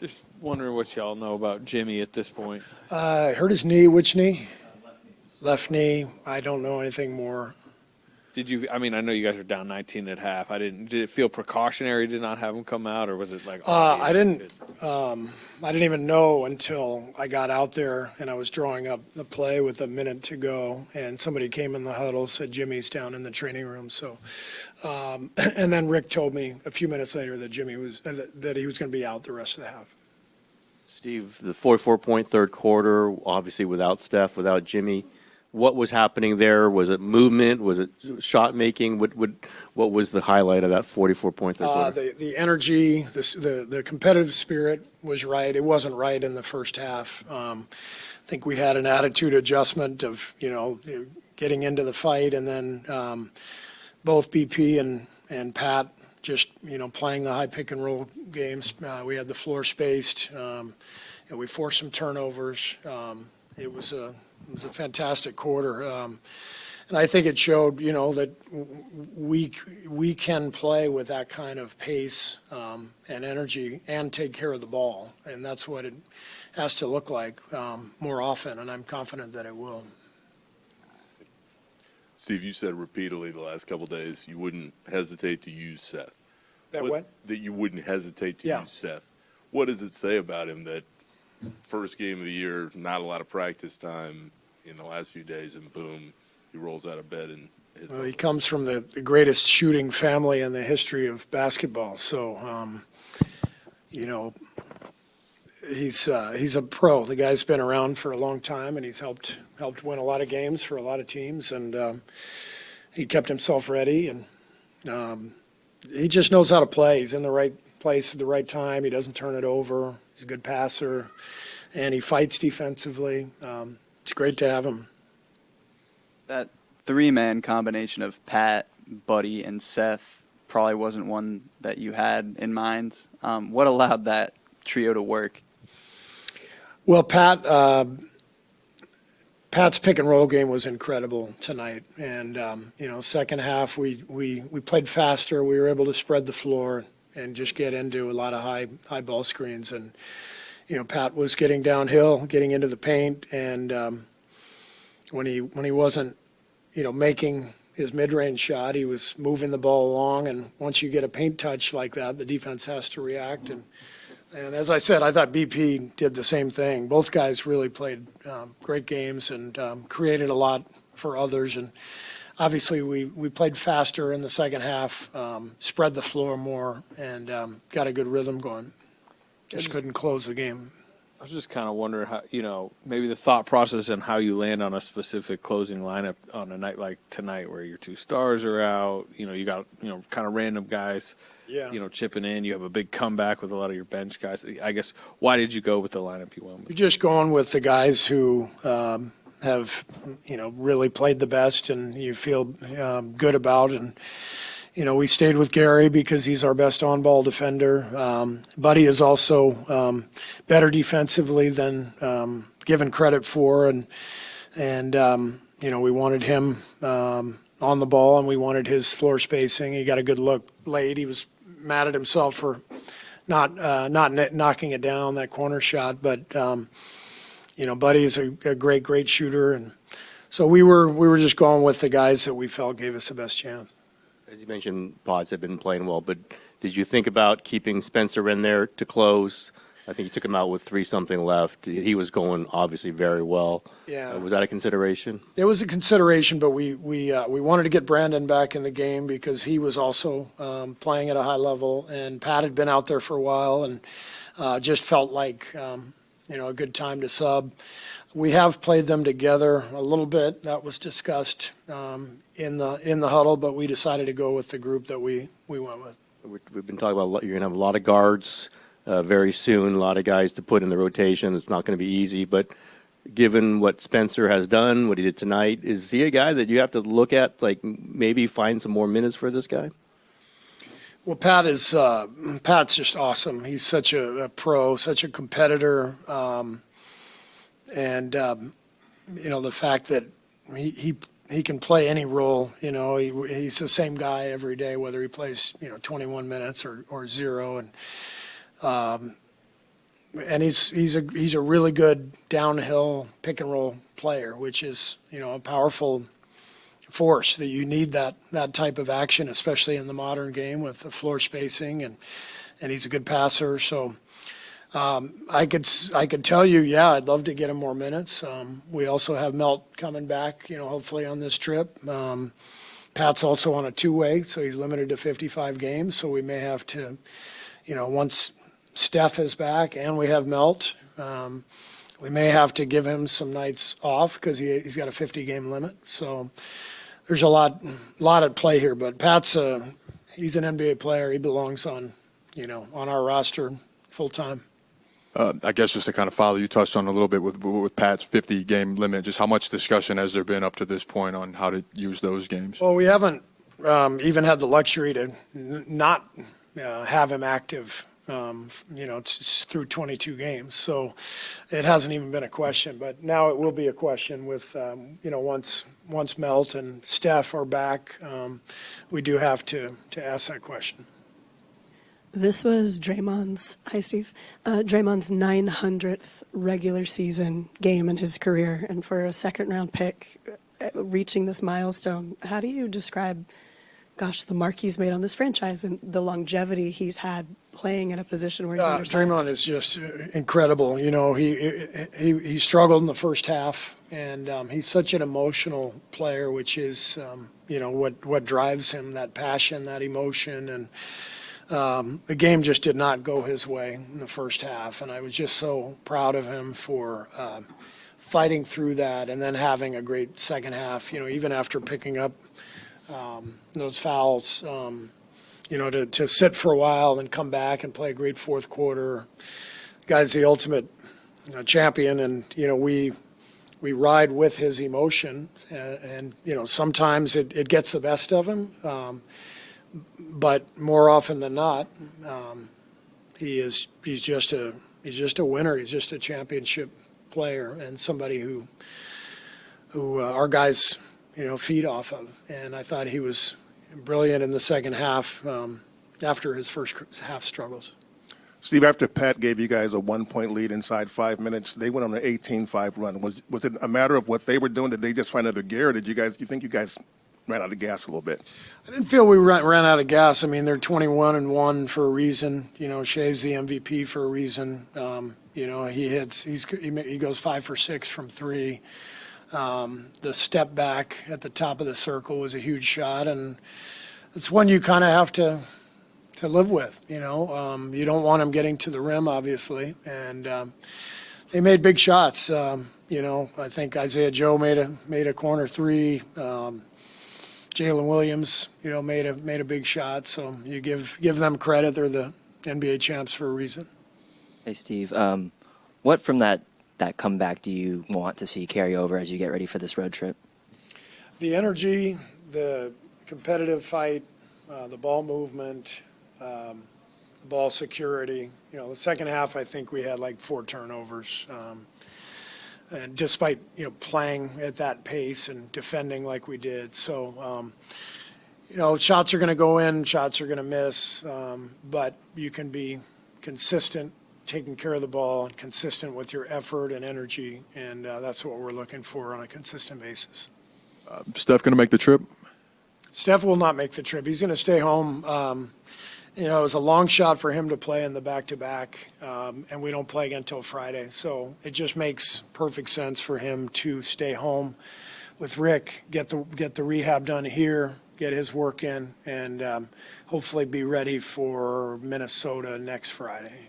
Just wondering what y'all know about Jimmy at this point. Hurt his knee. Which knee? Left knee. I don't know anything more. Did you? I mean, I know you guys are down 19 at half. Did it feel precautionary to not have him come out, or was it like? I didn't even know until I got out there and I was drawing up the play with a minute to go, and somebody came in the huddle, said Jimmy's down in the training room. So, and then Rick told me a few minutes later that Jimmy was that he was going to be out the rest of the half. Steve, the 44-point third quarter, obviously without Steph, without Jimmy. What was happening there? Was it movement? Was it shot making? What was the highlight of that 44-point third quarter? The energy, the competitive spirit was right. It wasn't right in the first half. I think we had an attitude adjustment of getting into the fight, and then both BP and Pat just playing the high pick and roll games. We had the floor spaced, and we forced some turnovers. It was a fantastic quarter, and I think it showed, that we can play with that kind of pace and energy and take care of the ball, and that's what it has to look like more often, and I'm confident that it will. Steve, you said repeatedly the last couple of days you wouldn't hesitate to use Seth. That you wouldn't hesitate to Yeah. use Seth. What does it say about him that first game of the year, not a lot of practice time in the last few days, and boom, he rolls out of bed and hits Well, he over? comes from the greatest shooting family in the history of basketball, so he's a pro. The guy's been around for a long time, and he's helped win a lot of games for a lot of teams, and he kept himself ready, and he just knows how to play. He's in the right place at the right time. He doesn't turn it over. He's a good passer, and he fights defensively. It's great to have him. That three-man combination of Pat, Buddy, and Seth probably wasn't one that you had in mind. What allowed that trio to work? Well, Pat's pick and roll game was incredible tonight, and second half we played faster. We were able to spread the floor and just get into a lot of high ball screens, and Pat was getting downhill, getting into the paint, and when he wasn't making his mid-range shot, he was moving the ball along, and once you get a paint touch like that, the defense has to react. And as I said, I thought BP did the same thing. Both guys really played great games and created a lot for others. And obviously, we played faster in the second half, spread the floor more, and got a good rhythm going. Just couldn't close the game. I was just kind of wondering how, maybe the thought process and how you land on a specific closing lineup on a night like tonight where your two stars are out. You got kind of random guys. Yeah. Chipping in. You have a big comeback with a lot of your bench guys. I guess, why did you go with the lineup you went with? You're just going with the guys who have, really played the best and you feel good about. And, we stayed with Gary because he's our best on-ball defender. Buddy is also better defensively than given credit for. And we wanted him on the ball, and we wanted his floor spacing. He got a good look late. He was mad at himself for not knocking it down, that corner shot. But Buddy is a great shooter, and so we were just going with the guys that we felt gave us the best chance. As you mentioned, Pods have been playing well, but did you think about keeping Spencer in there to close? I think you took him out with 3-something left. He was going obviously very well. Yeah. Was that a consideration? It was a consideration, but we wanted to get Brandon back in the game because he was also playing at a high level, and Pat had been out there for a while, and just felt like a good time to sub. We have played them together a little bit. That was discussed in the huddle, but we decided to go with the group that we went with. We've been talking about you're going to have a lot of guards very soon, a lot of guys to put in the rotation. It's not going to be easy, but given what Spencer has done, what he did tonight, is he a guy that you have to look at, like maybe find some more minutes for this guy? Well, Pat's just awesome. He's such a pro, such a competitor, and the fact that he can play any role. He's the same guy every day, whether he plays 21 minutes or 0, and and he's a really good downhill pick and roll player, which is, a powerful force that you need that type of action, especially in the modern game with the floor spacing, and he's a good passer. So I could tell you, yeah, I'd love to get him more minutes. We also have Melt coming back, hopefully on this trip. Pat's also on a two-way, so he's limited to 55 games. So we may have to, once Steph is back and we have Melt, we may have to give him some nights off because he's got a 50-game limit. So there's a lot at play here. But Pat's he's an NBA player. He belongs on our roster full time. I guess just to kind of follow, you touched on a little bit with Pat's 50-game limit. Just how much discussion has there been up to this point on how to use those games? Well, we haven't even had the luxury to not have him active, through 22 games. So it hasn't even been a question. But now it will be a question with, once Melt and Steph are back, we do have to ask that question. This was Draymond's 900th regular season game in his career, and for a second-round pick, reaching this milestone, how do you describe, the mark he's made on this franchise and the longevity he's had playing in a position where he's undersized? Draymond is just incredible. He struggled in the first half, and he's such an emotional player, which is, what drives him, that passion, that emotion, and the game just did not go his way in the first half, and I was just so proud of him for fighting through that and then having a great second half, even after picking up those fouls, to sit for a while and come back and play a great fourth quarter. Guy's the ultimate champion, and, we ride with his emotion, and sometimes it gets the best of him. But more often than not, he's just a winner. He's just a championship player and somebody who our guys feed off of. And I thought he was brilliant in the second half after his first half struggles. Steve, after Pat gave you guys a 1-point lead inside 5 minutes, they went on an 18-5 run. Was it a matter of what they were doing? Did they just find another gear, or do you think you guys ran out of gas a little bit? I didn't feel we ran out of gas. I mean, they're 21-1 for a reason. Shea's the MVP for a reason. He goes 5 for 6 from three. The step back at the top of the circle was a huge shot, and it's one you kind of have to live with. You don't want him getting to the rim, obviously, and they made big shots. I think Isaiah Joe made a corner three. Jalen Williams, made a big shot. So you give them credit. They're the NBA champs for a reason. Hey, Steve. What from that comeback do you want to see carry over as you get ready for this road trip? The energy, the competitive fight, the ball movement, the ball security. The second half, I think we had like 4 turnovers. And despite, playing at that pace and defending like we did. So, shots are going to go in, shots are going to miss, but you can be consistent, taking care of the ball, and consistent with your effort and energy, and that's what we're looking for on a consistent basis. Steph going to make the trip? Steph will not make the trip. He's going to stay home. It was a long shot for him to play in the back-to-back, and we don't play again until Friday. So it just makes perfect sense for him to stay home with Rick, get the rehab done here, get his work in, and hopefully be ready for Minnesota next Friday.